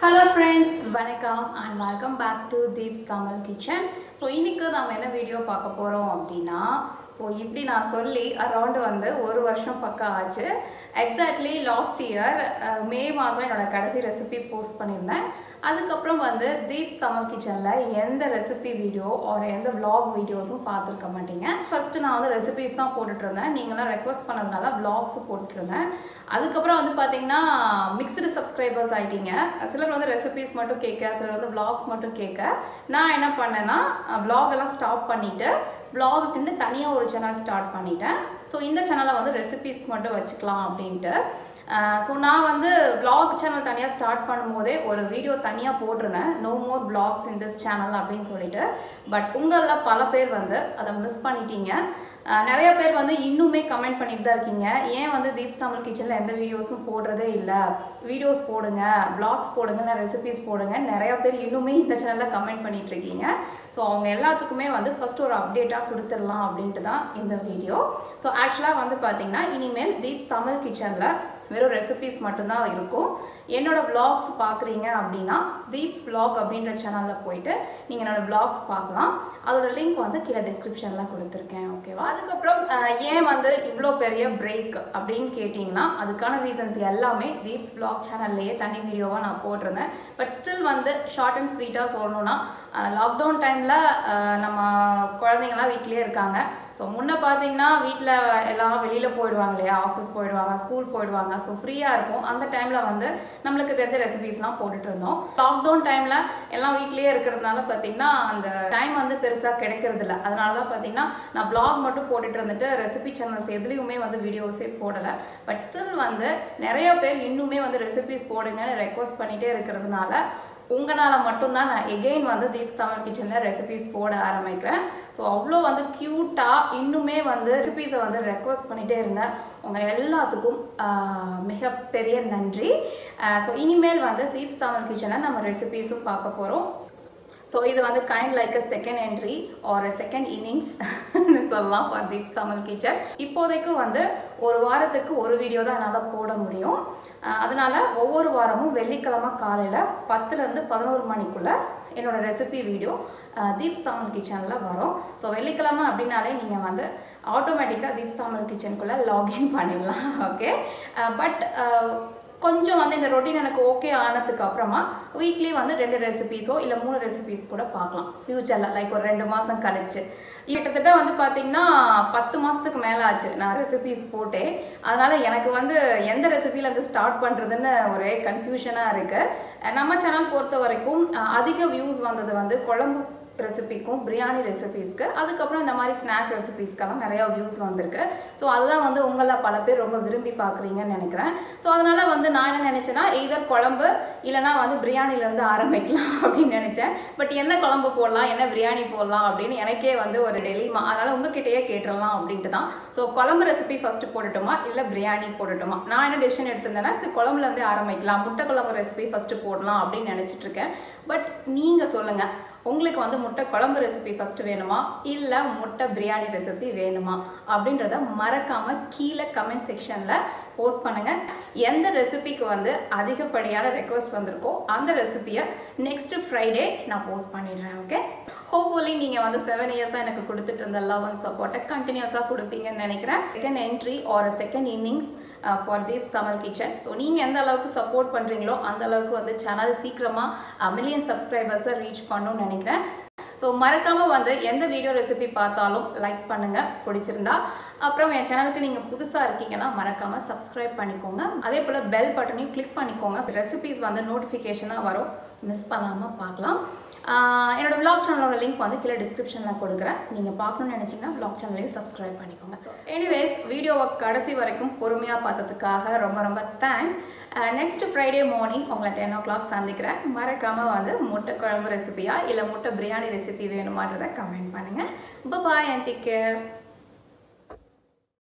Hello friends, vanakkam and welcome back to DeepsTamilKitchen. So இன்னைக்கு நாம என்ன வீடியோ பார்க்க போறோம் அப்படினா இப்படி நான் சொல்லி அரௌண்ட் வந்து ஒரு வருஷம் பக்கம் ஆச்சு. எக்ஸாக்ட்லி லாஸ்ட் இயர் மே மாதம் என்னோட கடைசி ரெசிபி போஸ்ட் பண்ணியிருந்தேன். அதுக்கப்புறம் வந்து DeepsTamilKitchenல எந்த ரெசிபி வீடியோ ஒரு எந்த vlog வீடியோஸும் பார்த்துருக்க மாட்டீங்க. ஃபர்ஸ்ட் நான் வந்து ரெசிபிஸ் தான் போட்டுட்டு இருந்தேன். நீங்களாம் ரெக்வஸ்ட் பண்ணதுனால vlogs போட்டுட்டு இருந்தேன். அதுக்கப்புறம் வந்து பார்த்தீங்கன்னா மிக்ஸ்டு சப்ஸ்கிரைபர்ஸ் ஆகிட்டீங்க. சிலர் வந்து ரெசிபிஸ் மட்டும் கேட்க, சிலர் வந்து vlogs மட்டும் கேட்க. நான் என்ன பண்ணேன்னா vlog எல்லாம் ஸ்டாப் பண்ணிவிட்டு vlogக்குன்னு தனியாக ஒரு சேனல் ஸ்டார்ட் பண்ணிட்டேன். ஸோ இந்த சேனலை வந்து ரெசிபிஸ்க்கு மட்டும் வச்சுக்கலாம் அப்படின்ட்டு. ஸோ நான் வந்து vlog சேனல் தனியாக ஸ்டார்ட் பண்ணும்போதே ஒரு வீடியோ தனியாக போட்டிருந்தேன், no more vlogs in this channel அப்படின்னு சொல்லிட்டு. பட் உங்களில் பல பேர் வந்து அதை மிஸ் பண்ணிட்டீங்க. நிறைய பேர் வந்து இன்னுமே கமெண்ட் பண்ணிட்டு தான் இருக்கீங்க, ஏன் வந்து DeepsTamilKitchenல எந்த வீடியோஸும் போடுறதே இல்லை, வீடியோஸ் போடுங்க, vlogs போடுங்க, இல்லை ரெசிபிஸ் போடுங்க. நிறையா பேர் இன்னுமே இந்த சேனலில் கமெண்ட் பண்ணிட்டு இருக்கீங்க. ஸோ அவங்க எல்லாத்துக்குமே வந்து ஃபர்ஸ்ட் ஒரு அப்டேட்டாக கொடுத்துடலாம் அப்படின்ட்டு தான் இந்த வீடியோ. ஸோ ஆக்சுவலாக வந்து பார்த்தீங்கன்னா இனிமேல் DeepsTamilKitchenல வெறும் ரெசிபிஸ் மட்டும்தான் இருக்கும். என்னோட vlogs பார்க்குறீங்க அப்படின்னா தீப்ஸ் vlog அப்படின்ற சேனலில் போயிட்டு நீங்கள் என்னோடய vlogs பார்க்கலாம். அதோட லிங்க் வந்து கீழே டிஸ்கிரிப்ஷனில் கொடுத்துருக்கேன், ஓகேவா? அதுக்கப்புறம் ஏன் வந்து இவ்வளோ பெரிய பிரேக் அப்படின்னு கேட்டிங்கன்னா அதுக்கான ரீசன்ஸ் எல்லாமே தீப்ஸ் vlog சேனல்லையே தனி வீடியோவாக நான் போட்டிருந்தேன். பட் ஸ்டில் வந்து ஷார்ட் அண்ட் ஸ்வீட்டாக சொல்லணும்னா லாக்டவுன் டைமில் நம்ம குழந்தைங்களாம் வீட்டிலே இருக்காங்க. ஸோ முன்னே பார்த்தீங்கன்னா வீட்டில் எல்லாம் வெளியில் போயிடுவாங்க இல்லையா, ஆஃபீஸ் போயிடுவாங்க, ஸ்கூல் போயிடுவாங்க. ஸோ ஃப்ரீயாக இருக்கும். அந்த டைமில் வந்து நம்மளுக்கு தெரிஞ்ச ரெசிபிஸ்லாம் போட்டுட்டு இருந்தோம். லாக்டவுன் டைமில் எல்லாம் வீட்லேயே இருக்கிறதுனால பார்த்தீங்கன்னா அந்த டைம் வந்து பெருசாக கிடைக்கிறதில்ல. அதனால தான் பார்த்தீங்கன்னா நான் vlog மட்டும் போட்டுட்டு இருந்துட்டு ரெசிபி சேனல்ஸ் எதுலேயுமே வந்து வீடியோஸே போடலை. பட் ஸ்டில் வந்து நிறைய பேர் இன்னுமே வந்து ரெசிபிஸ் போடுங்கன்னு ரெக்வஸ்ட் பண்ணிகிட்டே இருக்கிறதுனால உங்களால் மட்டும்தான் நான் எகெயின் வந்து DeepsTamilKitchenல ரெசிபிஸ் போட ஆரம்பிக்கிறேன். ஸோ அவ்வளோ வந்து க்யூட்டாக இன்னுமே வந்து ரெசிபிஸை வந்து ரெக்வஸ்ட் பண்ணிகிட்டே இருந்தேன். உங்கள் எல்லாத்துக்கும் மிகப்பெரிய நன்றி. ஸோ இனிமேல் வந்து DeepsTamilKitchenல நம்ம ரெசிபிஸும் பார்க்க போகிறோம். ஸோ இது வந்து kind like a second entry or second இன்னிங்ஸ்ன்னு சொல்லலாம் ஃபார் DeepsTamilKitchen. இப்போதைக்கு வந்து ஒரு வாரத்துக்கு ஒரு வீடியோ தான் என்னால் போட முடியும். அதனால் ஒவ்வொரு வாரமும் வெள்ளிக்கிழமை காலையில் 10லேருந்து 11 மணிக்குள்ளே என்னோடய ரெசிபி வீடியோ DeepsTamilKitchenல வரும். ஸோ வெள்ளிக்கிழமை அப்படின்னாலே நீங்கள் வந்து ஆட்டோமேட்டிக்காக DeepsTamilKitchenக்குள்ளே லாகின் பண்ணிடலாம், ஓகே? பட் கொஞ்சம் வந்து இந்த ரொட்டீன் எனக்கு ஓகே ஆனதுக்கு அப்புறமா வீக்லி வந்து 2 ரெசிபீஸோ இல்லை 3 ரெசிபீஸ் கூட பார்க்கலாம் ஃப்யூச்சரில், லைக் ஒரு 2 மாதம் கழிச்சு. கிட்டத்தட்ட வந்து பார்த்தீங்கன்னா 10 மாதத்துக்கு மேலே ஆச்சு நான் ரெசிபீஸ் போட்டே. அதனால் எனக்கு வந்து எந்த ரெசிபியிலேருந்து ஸ்டார்ட் பண்ணுறதுன்னு ஒரே கன்ஃபியூஷனாக இருக்குது. நம்ம சேனல் பொறுத்த வரைக்கும் அதிக வியூஸ் வந்தது வந்து குழம்பு ரெசிபிக்கும் பிரியாணி ரெசிபீஸ்க்கு, அதுக்கப்புறம் இந்த மாதிரி ஸ்நாக் ரெசிபீஸ்க்கெல்லாம் நிறையா வியூஸ் வந்திருக்கு. ஸோ அதுதான் வந்து உங்களில் பல பேர் ரொம்ப விரும்பி பார்க்குறீங்கன்னு நினைக்கிறேன். ஸோ அதனால் வந்து நான் என்ன நினச்சேன்னா எய்தர் குழம்பு இல்லைனா வந்து பிரியாணிலேருந்து ஆரம்பிக்கலாம் அப்படின்னு நினச்சேன். பட் என்ன குழம்பு போடலாம், என்ன பிரியாணி போடலாம் அப்படின்னு எனக்கே வந்து ஒரு டெலிமா. அதனால் உங்ககிட்டயே கேட்டுடலாம் அப்படின்ட்டு தான். ஸோ குழம்பு ரெசிபி ஃபஸ்ட்டு போடட்டுமா இல்லை பிரியாணி போடட்டுமா? நான் என்ன டெசிஷன் எடுத்திருந்தேன்னா சரி குழம்புலேருந்தே ஆரம்பிக்கலாம், முட்டை குழம்பு ரெசிபி ஃபஸ்ட்டு போடலாம் அப்படின்னு நினச்சிட்ருக்கேன். பட் நீங்கள் சொல்லுங்கள், உங்களுக்கு வந்து முட்டை குழம்பு ரெசிபி ஃபஸ்ட்டு வேணுமா இல்லை முட்டை பிரியாணி ரெசிபி வேணுமா அப்படின்றத மறக்காமல் கீழே கமெண்ட் செக்ஷனில் போஸ்ட் பண்ணுங்கள். எந்த ரெசிபிக்கு வந்து அதிகப்படியான ரெக்வஸ்ட் வந்திருக்கோ அந்த ரெசிபியை நெக்ஸ்ட் ஃப்ரைடே நான் போஸ்ட் பண்ணிடுறேன், ஓகே? ஹோப்ஃபுல்லி நீங்கள் வந்து 7 இயர்ஸாக எனக்கு கொடுத்துட்டு இருந்த லவ் அண்ட் சப்போர்ட்டை கண்டினியூஸாக கொடுப்பீங்கன்னு நினைக்கிறேன். Second entry or second innings for DeepsTamilKitchen. So நீங்கள் எந்த அளவுக்கு சப்போர்ட் பண்ணுறீங்களோ அந்த அளவுக்கு வந்து சேனல் சீக்கிரமாக மில்லியன் சப்ஸ்கிரைபர்ஸை ரீச் பண்ணணும்னு நினைக்கிறேன். ஸோ மறக்காமல் வந்து எந்த வீடியோ ரெசிபி பார்த்தாலும் லைக் பண்ணுங்கள் பிடிச்சிருந்தா. அப்புறம் என் சேனலுக்கு நீங்கள் புதுசாக இருக்கீங்கன்னா மறக்காமல் சப்ஸ்கிரைப் பண்ணிக்கோங்க. அதே போல் பெல் பட்டனையும் கிளிக் பண்ணிக்கோங்க. ரெசிபிஸ் வந்து நோட்டிஃபிகேஷனாக வரும், மிஸ் பண்ணாமல் பார்க்கலாம். என்னோட vlog சேனலோட லிங்க் வந்து கீழே டிஸ்கிரிப்ஷனில் கொடுக்குறேன். நீங்கள் பார்க்கணுன்னு நினச்சிங்கன்னா vlog சேனலையும் சப்ஸ்கிரைப் பண்ணிக்கோங்க. எனிவேஸ் வீடியோவை கடைசி வரைக்கும் பொறுமையாக பார்த்ததுக்காக ரொம்ப ரொம்ப தேங்க்ஸ். நெக்ஸ்ட் ஃப்ரைடே மார்னிங் உங்களை 10 o'clock சந்திக்கிறேன். மறக்காமல் வந்து முட்டை குழம்பு ரெசிபியா இல்லை முட்டை பிரியாணி ரெசிபி வேணுமான்றதை கமெண்ட் பண்ணுங்கள். பாய் அண்ட் டேக் கேர்.